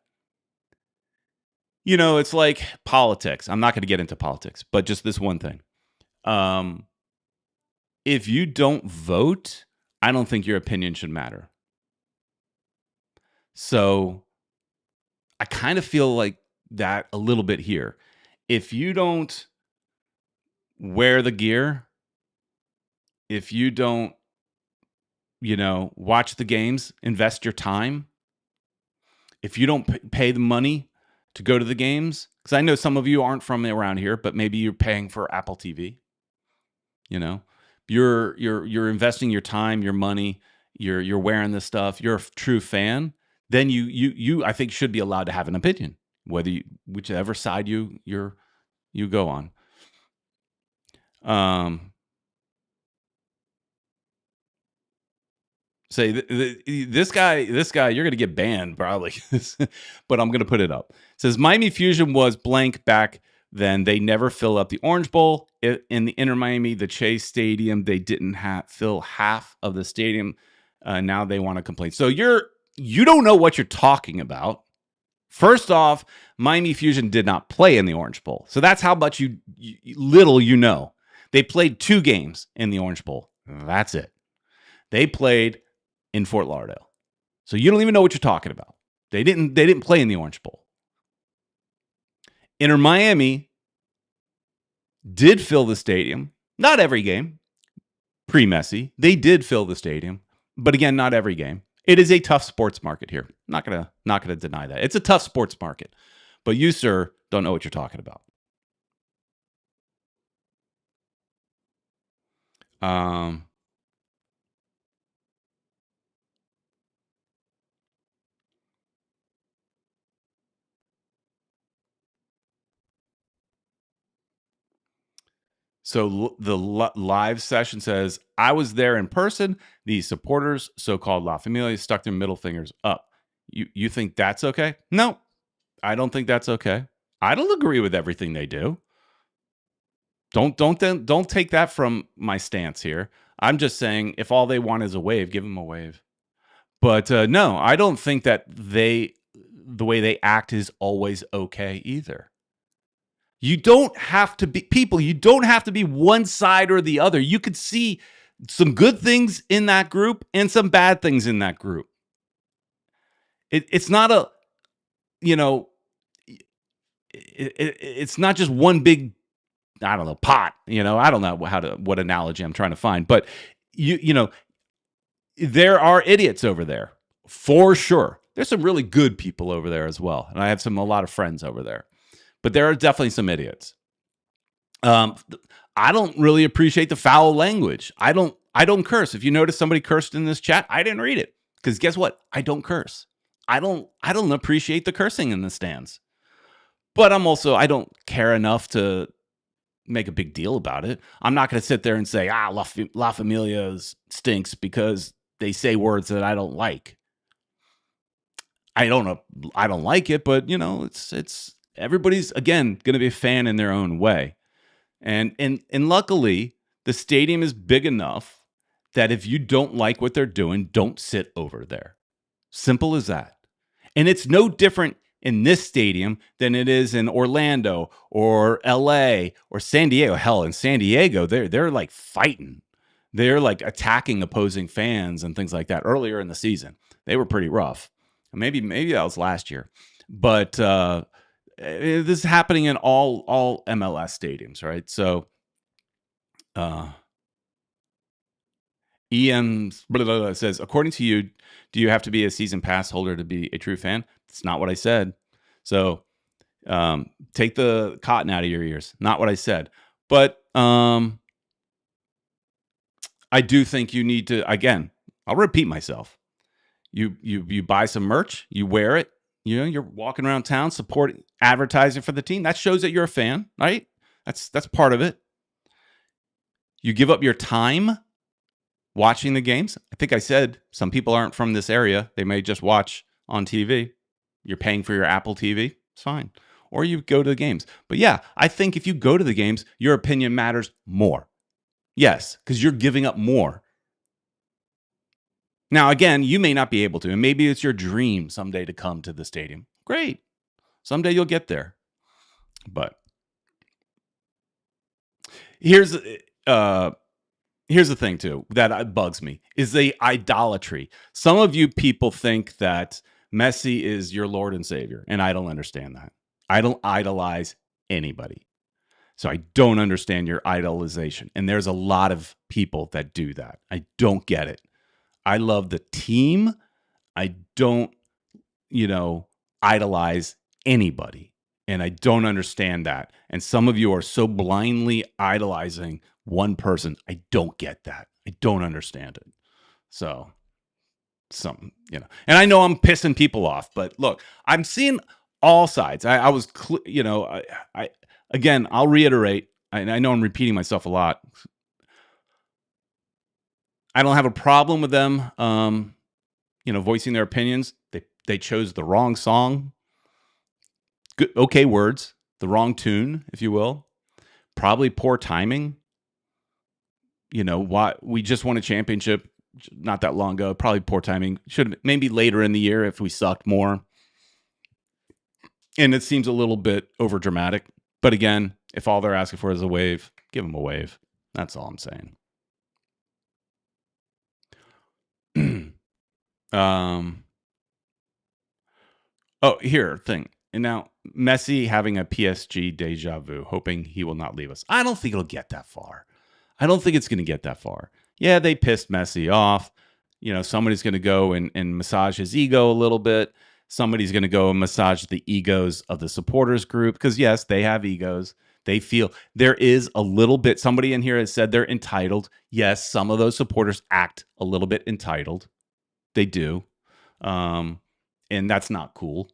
it's like politics. I'm not going to get into politics, but just this one thing. If you don't vote, I don't think your opinion should matter. So I kind of feel like that a little bit here. If you don't wear the gear, if you don't, watch the games, invest your time, if you don't pay the money to go to the games, because I know some of you aren't from around here, but maybe you're paying for Apple TV. You're investing your time, your money, you're wearing this stuff. You're a true fan. Then you I think should be allowed to have an opinion, whichever side you go on. Say this guy, you're going to get banned probably, but I'm going to put it up. It says Miami Fusion was blank back then. They never fill up the Orange Bowl in the Inter Miami, the Chase Stadium. They didn't fill half of the stadium. Now they want to complain. So you don't know what you're talking about. First off, Miami Fusion did not play in the Orange Bowl. So that's how much little you know. They played 2 games in the Orange Bowl. That's it. They played in Fort Lauderdale. So you don't even know what you're talking about. They didn't play in the Orange Bowl. Inter Miami did fill the stadium. Not every game. Pre-Messi. They did fill the stadium. But again, not every game. It is a tough sports market here. Not gonna deny that. It's a tough sports market. But you, sir, don't know what you're talking about. So the live session says, I was there in person. The supporters, so-called La Familia, stuck their middle fingers up. You think that's okay? No, I don't think that's okay. I don't agree with everything they do. Don't take that from my stance here. I'm just saying if all they want is a wave, give them a wave. But no, I don't think that the way they act is always okay either. You don't have to be people. You don't have to be one side or the other. You could see some good things in that group and some bad things in that group. It's not a, it's not just one big, I don't know, pot. I don't know what analogy I'm trying to find, but there are idiots over there for sure. There's some really good people over there as well, and I have a lot of friends over there. But there are definitely some idiots. I don't really appreciate the foul language. I don't curse. If you notice somebody cursed in this chat, I didn't read it because guess what? I don't curse. I don't appreciate the cursing in the stands. But I don't care enough to make a big deal about it. I'm not going to sit there and say, La Familia stinks because they say words that I don't like. I don't like it, but it's everybody's, again, going to be a fan in their own way. And luckily, the stadium is big enough that if you don't like what they're doing, don't sit over there. Simple as that. And it's no different in this stadium than it is in Orlando or LA or San Diego. Hell, in San Diego, they're like fighting. They're like attacking opposing fans and things like that. Earlier in the season, they were pretty rough. Maybe that was last year. But this is happening in all MLS stadiums, right? So, EM says, according to you, do you have to be a season pass holder to be a true fan? It's not what I said. So, take the cotton out of your ears. Not what I said. But I do think you need to. Again, I'll repeat myself. You buy some merch, you wear it. You're walking around town supporting, advertising for the team. That shows that you're a fan, right? That's part of it. You give up your time watching the games. I think I said some people aren't from this area. They may just watch on TV. You're paying for your Apple TV. It's fine. Or you go to the games. But yeah, I think if you go to the games, your opinion matters more. Yes, because you're giving up more. Now, again, you may not be able to, and maybe it's your dream someday to come to the stadium. Great. Someday you'll get there. But here's the thing too that bugs me is the idolatry. Some of you people think that Messi is your Lord and Savior, and I don't understand that. I don't idolize anybody. So I don't understand your idolization. And there's a lot of people that do that. I don't get it. I love the team. I don't, idolize anybody. And I don't understand that. And some of you are so blindly idolizing one person. I don't get that. I don't understand it. So something, and I know I'm pissing people off, but look, I'm seeing all sides. I was, again, I'll reiterate, and I know I'm repeating myself a lot. I don't have a problem with them, voicing their opinions. They chose the wrong song, good, okay words, the wrong tune, if you will. Probably poor timing. Why we just won a championship not that long ago. Probably poor timing. Should have maybe later in the year if we sucked more. And it seems a little bit over dramatic. But again, if all they're asking for is a wave, give them a wave. That's all I'm saying. Here thing. And now Messi having a PSG deja vu, hoping he will not leave us. I don't think it'll get that far. I don't think it's going to get that far. Yeah, they pissed Messi off. Somebody's going to go and massage his ego a little bit. Somebody's going to go and massage the egos of the supporters group because, yes, they have egos. They feel there is a little bit. Somebody in here has said they're entitled. Yes, some of those supporters act a little bit entitled. They do. And that's not cool.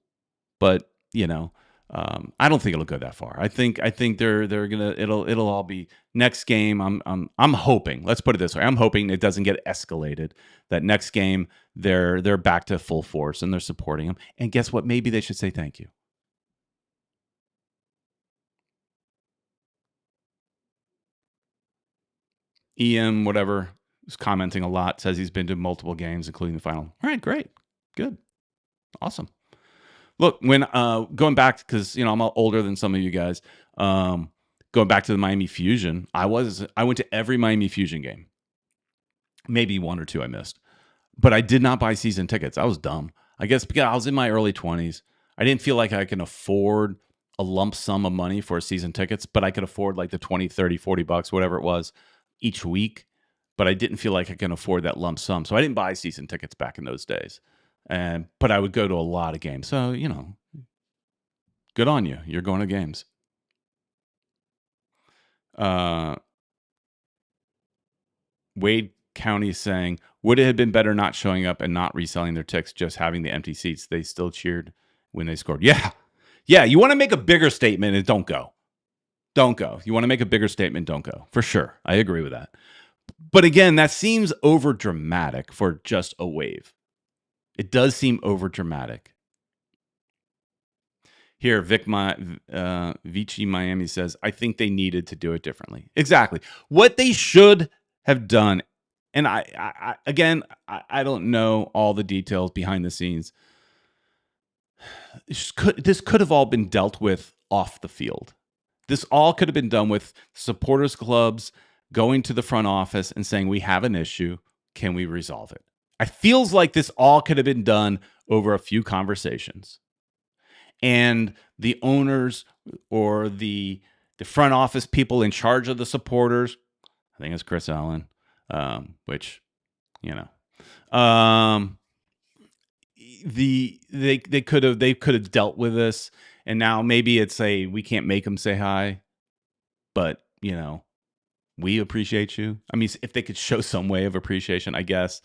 But, I don't think it'll go that far. I think they're gonna it'll all be next game. I'm hoping. Let's put it this way. I'm hoping it doesn't get escalated. That next game they're back to full force and they're supporting him. And guess what? Maybe they should say thank you. EM whatever is commenting a lot. Says he's been to multiple games, including the final. All right, great, good, awesome. Look, when going back, because I'm older than some of you guys, going back to the Miami Fusion, I went to every Miami Fusion game. Maybe one or two I missed, but I did not buy season tickets. I was dumb. I guess because I was in my early 20s. I didn't feel like I can afford a lump sum of money for season tickets, but I could afford like the 20, 30, 40 bucks, whatever it was each week. But I didn't feel like I can afford that lump sum. So I didn't buy season tickets back in those days. But I would go to a lot of games. So, good on you. You're going to games. Wade County saying, would it have been better not showing up and not reselling their tickets, just having the empty seats? They still cheered when they scored. Yeah. You want to make a bigger statement and don't go. Don't go. You want to make a bigger statement, don't go. For sure. I agree with that. But again, that seems over dramatic for just a wave. It does seem over dramatic. Here, Vici Miami says, I think they needed to do it differently. Exactly. What they should have done, and I don't know all the details behind the scenes. This could have all been dealt with off the field. This all could have been done with supporters clubs going to the front office and saying, we have an issue. Can we resolve it? It feels like this all could have been done over a few conversations. And the owners or the front office people in charge of the supporters, I think it's Chris Allen, which, they could have dealt with this, and now maybe it's we can't make them say hi, but we appreciate you. I mean, if they could show some way of appreciation, I guess.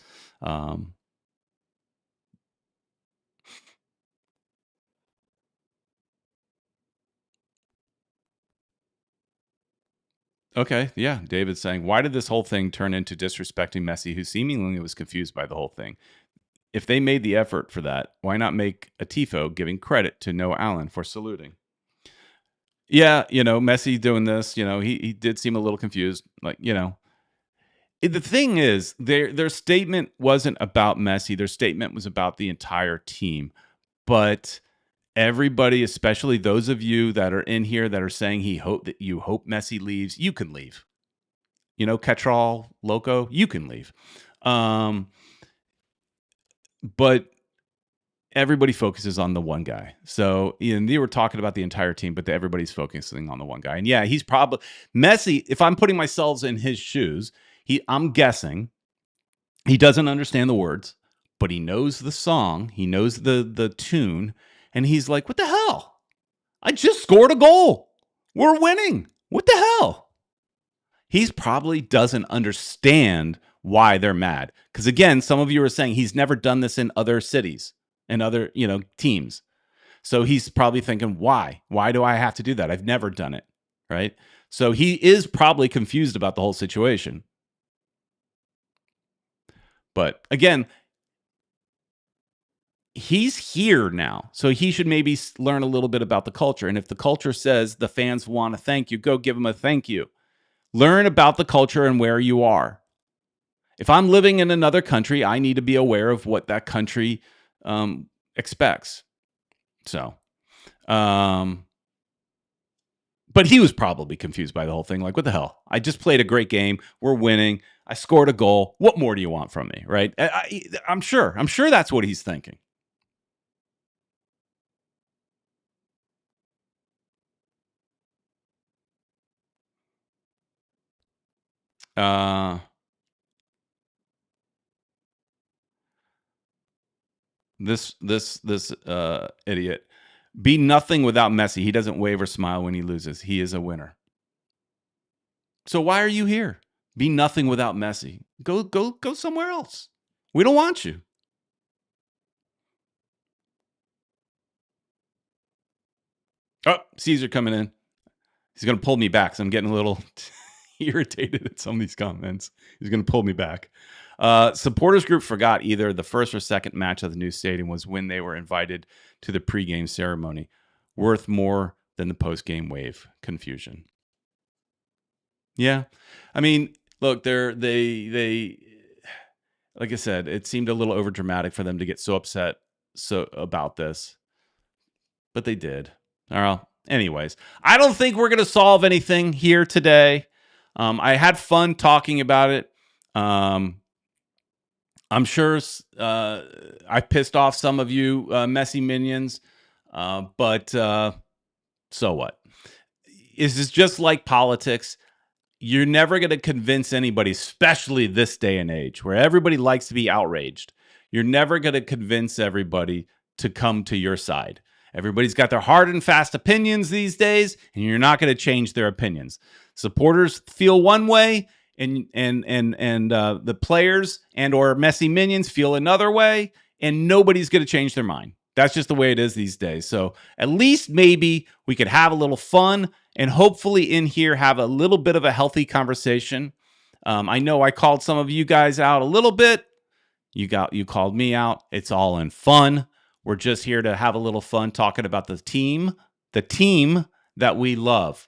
Okay, yeah. David's saying, why did this whole thing turn into disrespecting Messi, who seemingly was confused by the whole thing? If they made the effort for that, why not make a tifo giving credit to Noah Allen for saluting? Yeah, Messi doing this, he did seem a little confused. Like, the thing is, their statement wasn't about Messi. Their statement was about the entire team. But Everybody, especially those of you that are in here that are saying you hope Messi leaves, you can leave. You know, Catral Loco, you can leave. But everybody focuses on the one guy. So, they were talking about the entire team, but everybody's focusing on the one guy. And yeah, he's probably Messi. If I'm putting myself in his shoes, I'm guessing he doesn't understand the words, but he knows the song. He knows the tune. And he's like, what the hell? I just scored a goal. We're winning. What the hell? He probably doesn't understand why they're mad. Because again, some of you are saying he's never done this in other cities and other, teams. So he's probably thinking, why? Why do I have to do that? I've never done it, right? So he is probably confused about the whole situation. But again, he's here now. So he should maybe learn a little bit about the culture. And if the culture says the fans want to thank you, go give them a thank you. Learn about the culture and where you are. If I'm living in another country, I need to be aware of what that country expects. So, but he was probably confused by the whole thing. Like, what the hell? I just played a great game. We're winning. I scored a goal. What more do you want from me? Right? I'm sure that's what he's thinking. This idiot. Be nothing without Messi. He doesn't wave or smile when he loses. He is a winner. So why are you here? Be nothing without Messi. Go somewhere else. We don't want you. Oh, Caesar coming in. He's going to pull me back. So I'm getting a little irritated at some of these comments. He's going to pull me back. Supporters group forgot either the first or second match of the new stadium was when they were invited to the pregame ceremony. Worth more than the postgame wave. Confusion. Yeah. I mean, look, they like I said, it seemed a little overdramatic for them to get so upset about this. But they did. All right. Anyways, I don't think we're going to solve anything here today. I had fun talking about it. I'm sure I pissed off some of you Messi minions, but so what? Is this just like politics? You're never going to convince anybody, especially this day and age where everybody likes to be outraged. You're never going to convince everybody to come to your side. Everybody's got their hard and fast opinions these days, and you're not going to change their opinions. Supporters feel one way, and the players and or Messi minions feel another way, and nobody's going to change their mind. That's just the way it is these days. So at least maybe we could have a little fun and hopefully in here have a little bit of a healthy conversation. I know I called some of you guys out a little bit. You called me out. It's all in fun. We're just here to have a little fun talking about the team that we love.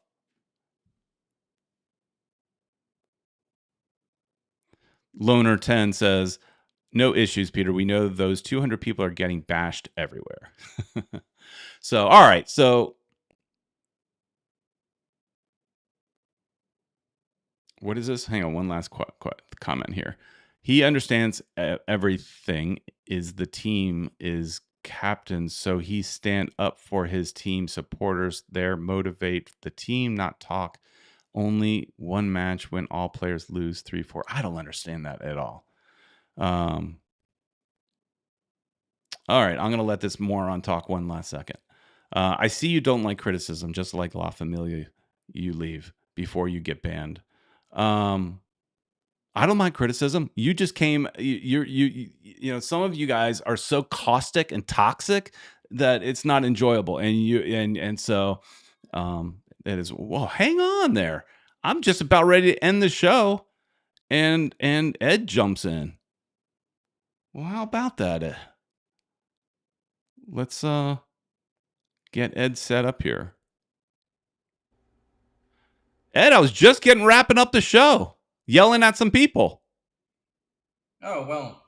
Loner 10 says, no issues, Peter. We know those 200 people are getting bashed everywhere. So, all right. So, what is this? Hang on. One last comment here. He understands everything is the team is captain, so he stand up for his team supporters there, motivate the team, not talk. Only one match when all players lose 3-4. I don't understand that at all. All right, I'm going to let this moron talk one last second. I see you don't like criticism, just like La Familia, you leave before you get banned. I don't mind criticism. You just came. You know. Some of you guys are so caustic and toxic that it's not enjoyable. And so it is. Well, hang on there. I'm just about ready to end the show, and Ed jumps in. Well, how about that? Let's get Ed set up here. Ed, I was just wrapping up the show, yelling at some people. Oh, well,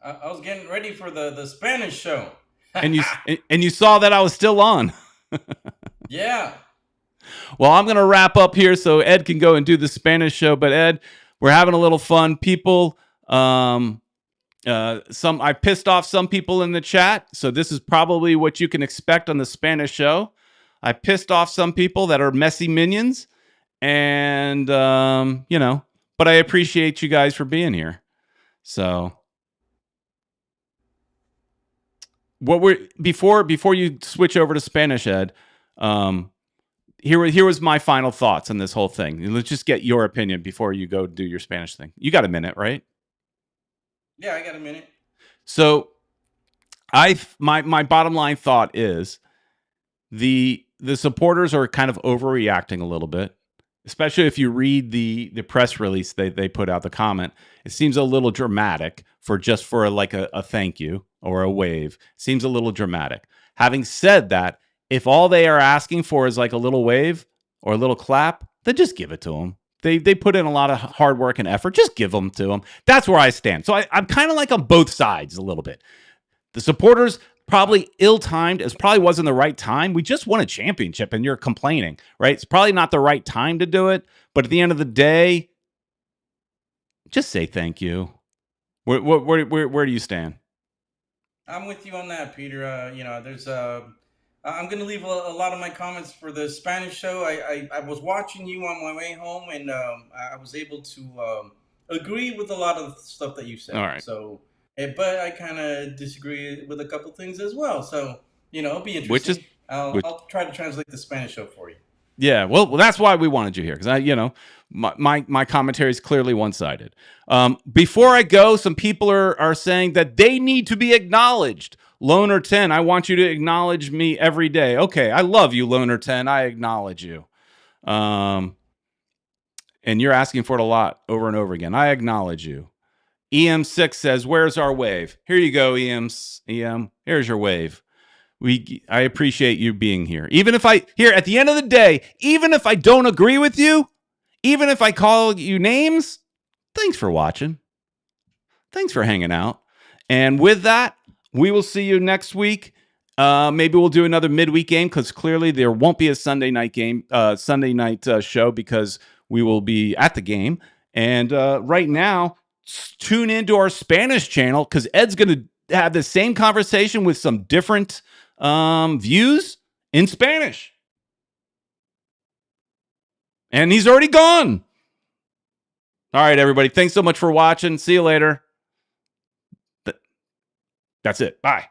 I was getting ready for the Spanish show. and you saw that I was still on. Yeah. Well, I'm going to wrap up here so Ed can go and do the Spanish show. But Ed, we're having a little fun. People, I pissed off some people in the chat, so this is probably what you can expect on the Spanish show. I pissed off some people that are messy minions, and but I appreciate you guys for being here. So, before you switch over to Spanish, Ed, here was my final thoughts on this whole thing. Let's just get your opinion before you go do your Spanish thing. You got a minute, right? Yeah, I got a minute. So, my bottom line thought is the supporters are kind of overreacting a little bit, especially if you read the press release they put out, the comment. It seems a little dramatic for like a thank you or a wave. It seems a little dramatic. Having said that, if all they are asking for is like a little wave or a little clap, then just give it to them. They put in a lot of hard work and effort. Just give them to them. That's where I stand. So I'm kind of like on both sides a little bit. The supporters probably ill-timed. It probably wasn't the right time. We just won a championship and you're complaining, right? It's probably not the right time to do it. But at the end of the day, just say thank you. Where do you stand? I'm with you on that, Peter. I'm going to leave a lot of my comments for the Spanish show. I was watching you on my way home, and I was able to agree with a lot of the stuff that you said. All right. So, but I kind of disagree with a couple things as well. So, it'll be interesting. I'll try to translate the Spanish show for you. Yeah, well, that's why we wanted you here, because my commentary is clearly one-sided. Before I go, some people are saying that they need to be acknowledged. Loner 10, I want you to acknowledge me every day. Okay, I love you, Loner 10. I acknowledge you. And you're asking for it a lot over and over again. I acknowledge you. EM6 says, "Where's our wave?" Here you go, EM. Here's your wave. I appreciate you being here. Even if at the end of the day, even if I don't agree with you, even if I call you names, thanks for watching. Thanks for hanging out. And with that, we will see you next week. Maybe we'll do another midweek game, because clearly there won't be a Sunday night show, because we will be at the game. And right now, tune into our Spanish channel, because Ed's going to have the same conversation with some different views in Spanish. And he's already gone. All right, everybody. Thanks so much for watching. See you later. That's it. Bye.